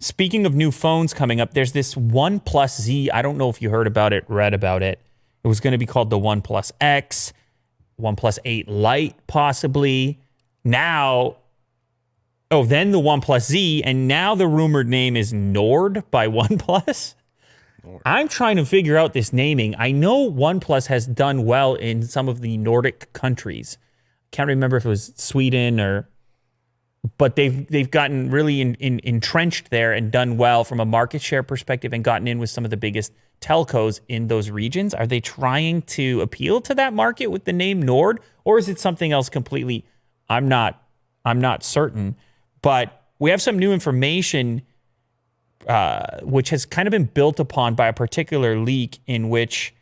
Speaking of new phones coming up, there's this OnePlus Z. I don't know if you heard about it, read about it. It was going to be called the OnePlus X, OnePlus 8 Lite, possibly. Now, then the OnePlus Z, and now the rumored name is Nord by OnePlus. Nord. I'm trying to figure out this naming. I know OnePlus has done well in some of the Nordic countries. Can't remember if it was Sweden but they've gotten really entrenched there and done well from a market share perspective and gotten in with some of the biggest telcos in those regions. Are they trying to appeal to that market with the name Nord, or is it something else completely? I'm not certain, but we have some new information which has kind of been built upon by a particular leak in which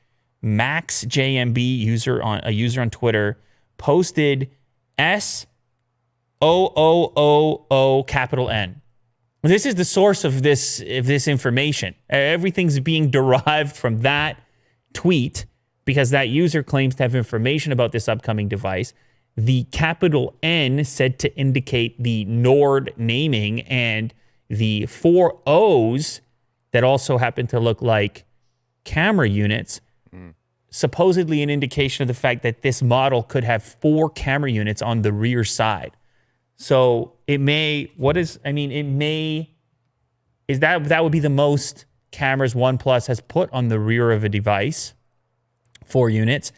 MaxJMB, a user on Twitter, posted SOOOO capital N. This is the source of this information. Everything's being derived from that tweet because that user claims to have information about this upcoming device. The capital N said to indicate the Nord naming, and the 4 O's that also happen to look like camera units, supposedly an indication of the fact that this model could have 4 camera units on the rear side. So that would be the most cameras OnePlus has put on the rear of a device, 4 units.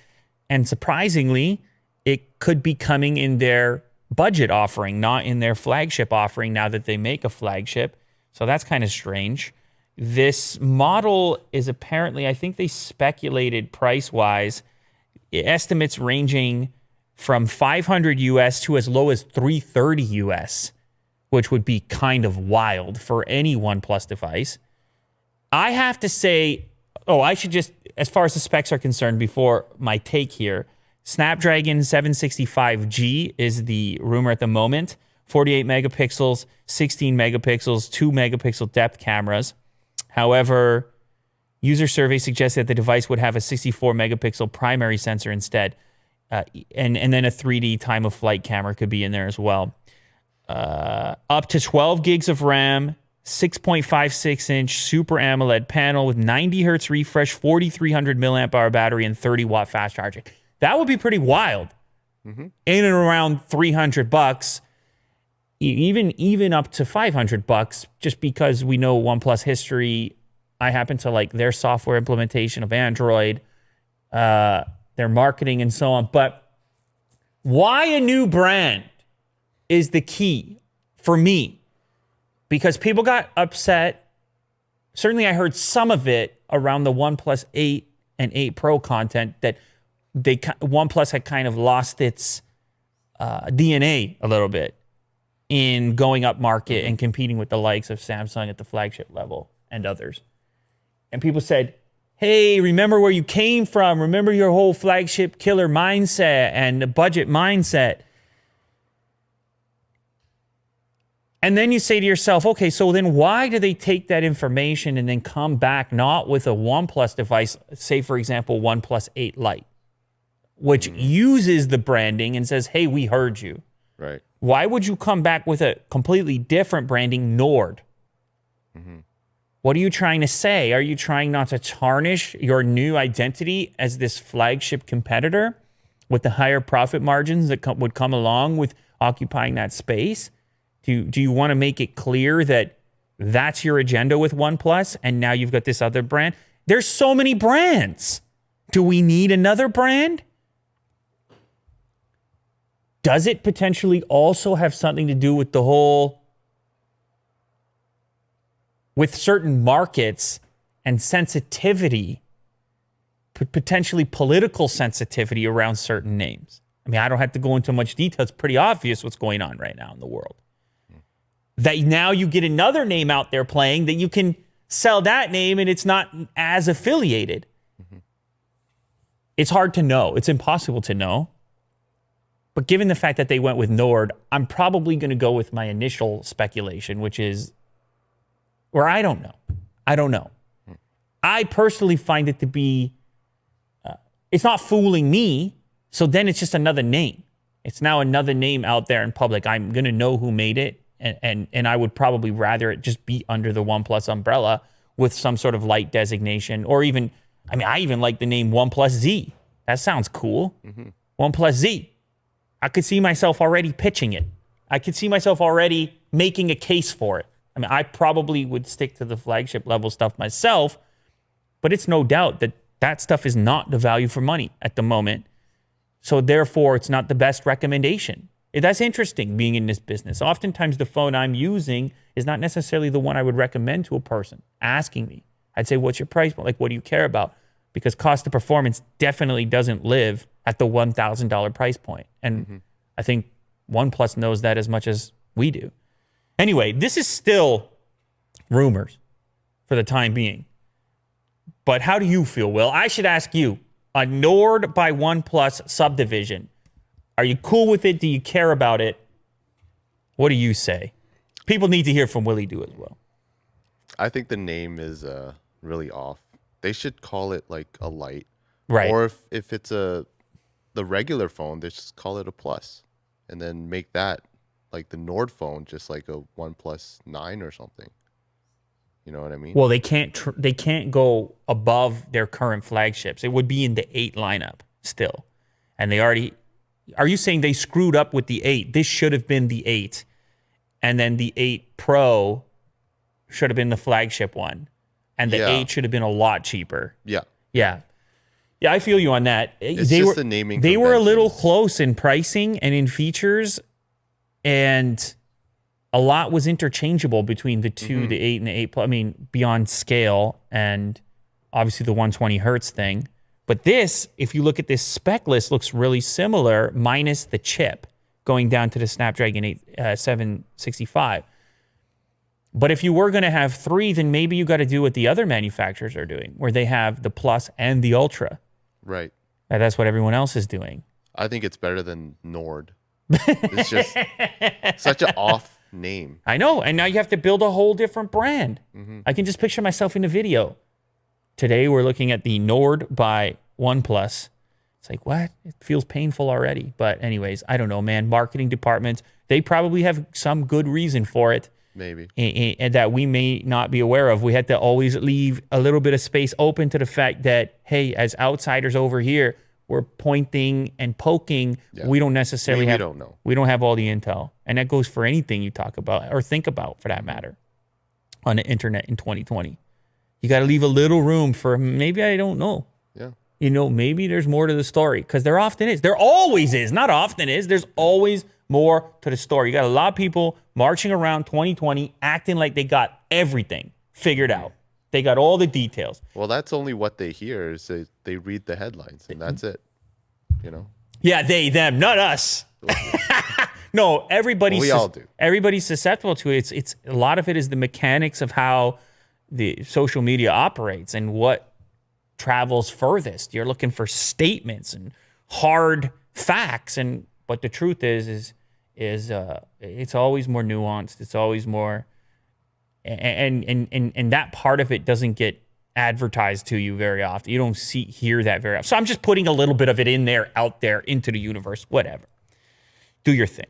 And surprisingly, it could be coming in their budget offering, not in their flagship offering now that they make a flagship. So that's kind of strange. This model is apparently, I think they speculated price-wise, estimates ranging from $500 US to as low as $330 US, which would be kind of wild for any OnePlus device. I have to say, I should just, as far as the specs are concerned, before my take here, Snapdragon 765G is the rumor at the moment. 48 megapixels, 16 megapixels, 2 megapixel depth cameras. However, user survey suggests that the device would have a 64 megapixel primary sensor instead. And then a 3D time of flight camera could be in there as well. Up to 12 gigs of RAM, 6.56-inch Super AMOLED panel with 90 hertz refresh, 4,300 milliamp hour battery, and 30-watt fast charging. That would be pretty wild. Mm-hmm. In and around $300, even up to $500, just because we know OnePlus history. I happen to like their software implementation of Android, their marketing, and so on. But why a new brand is the key for me, because people got upset. Certainly, I heard some of it around the OnePlus 8 and 8 Pro content that OnePlus had kind of lost its DNA a little bit in going up market and competing with the likes of Samsung at the flagship level and others. And people said, hey, remember where you came from. Remember your whole flagship killer mindset and the budget mindset. And then you say to yourself, okay, so then why do they take that information and then come back not with a OnePlus device, say, for example, OnePlus 8 Lite, which uses the branding and says, hey, we heard you. Right. Why would you come back with a completely different branding, Nord? Mm-hmm. What are you trying to say? Are you trying not to tarnish your new identity as this flagship competitor with the higher profit margins that would come along with occupying that space? Do you want to make it clear that that's your agenda with OnePlus and now you've got this other brand? There's so many brands. Do we need another brand? Does it potentially also have something to do with with certain markets and sensitivity, potentially political sensitivity around certain names? I mean, I don't have to go into much detail. It's pretty obvious what's going on right now in the world. That now you get another name out there playing that you can sell that name and it's not as affiliated. Mm-hmm. It's hard to know. It's impossible to know. But given the fact that they went with Nord, I'm probably going to go with my initial speculation, which is, or I don't know. I personally find it to be, it's not fooling me. So then it's just another name. It's now another name out there in public. I'm going to know who made it. And I would probably rather it just be under the OnePlus umbrella with some sort of light designation, or even, I mean, I even like the name OnePlus Z. That sounds cool. OnePlus Z. I could see myself already pitching it. I could see myself already making a case for it. I mean, I probably would stick to the flagship level stuff myself, but it's no doubt that that stuff is not the value for money at the moment. So therefore, it's not the best recommendation. That's interesting being in this business. Oftentimes, the phone I'm using is not necessarily the one I would recommend to a person asking me. I'd say, what's your price point? Like, what do you care about? Because cost of performance definitely doesn't live at the $1,000 price point. And I think OnePlus knows that as much as we do. Anyway, this is still rumors for the time being. But how do you feel, Will? I should ask you, a Nord by OnePlus subdivision. Are you cool with it? Do you care about it? What do you say? People need to hear from Willie Do as well. I think the name is really off. They should call it like a Lite. Right. Or if it's the regular phone, they just call it a Plus. And then make that like the Nord phone just like a OnePlus 9 or something. You know what I mean? Well, they can't go above their current flagships. It would be in the 8 lineup still. And they already... Are you saying they screwed up with the 8? This should have been the 8. And then the 8 Pro should have been the flagship one. And the 8 should have been a lot cheaper. Yeah. Yeah. Yeah, I feel you on that. It's just the naming. They were a little close in pricing and in features. And a lot was interchangeable between the two, the 8 and the 8 Plus. I mean, beyond scale and obviously the 120 hertz thing. But this, if you look at this spec list, looks really similar, minus the chip going down to the Snapdragon 765. But if you were going to have 3, then maybe you got to do what the other manufacturers are doing, where they have the Plus and the Ultra. Right. And that's what everyone else is doing. I think it's better than Nord. It's just such an off name. I know. And now you have to build a whole different brand. I can just picture myself in a video. Today, we're looking at the Nord by OnePlus. It's like, what? It feels painful already. But anyways, I don't know, man. Marketing departments, they probably have some good reason for it. Maybe. And that we may not be aware of. We had to always leave a little bit of space open to the fact that, hey, as outsiders over here, we're pointing and poking. Yeah. We don't necessarily we don't know. We don't have all the intel. And that goes for anything you talk about or think about, for that matter, on the internet in 2020. You got to leave a little room for maybe I don't know. Yeah. You know, maybe there's more to the story, because there often is. There always is. Not often is. There's always more to the story. You got a lot of people marching around 2020 acting like they got everything figured out. They got all the details. Well, that's only what they hear. Is they read the headlines, and that's it. You know? Yeah, they, them, not us. No, everybody's... Well, we all do. Everybody's susceptible to it. It's a lot of it is the mechanics of how the social media operates and what travels furthest. You're looking for statements and hard facts, but the truth is it's always more nuanced. It's always more, and that part of it doesn't get advertised to you very often. You don't hear that very often. So I'm just putting a little bit of it in there, out there, into the universe. Whatever. Do your thing.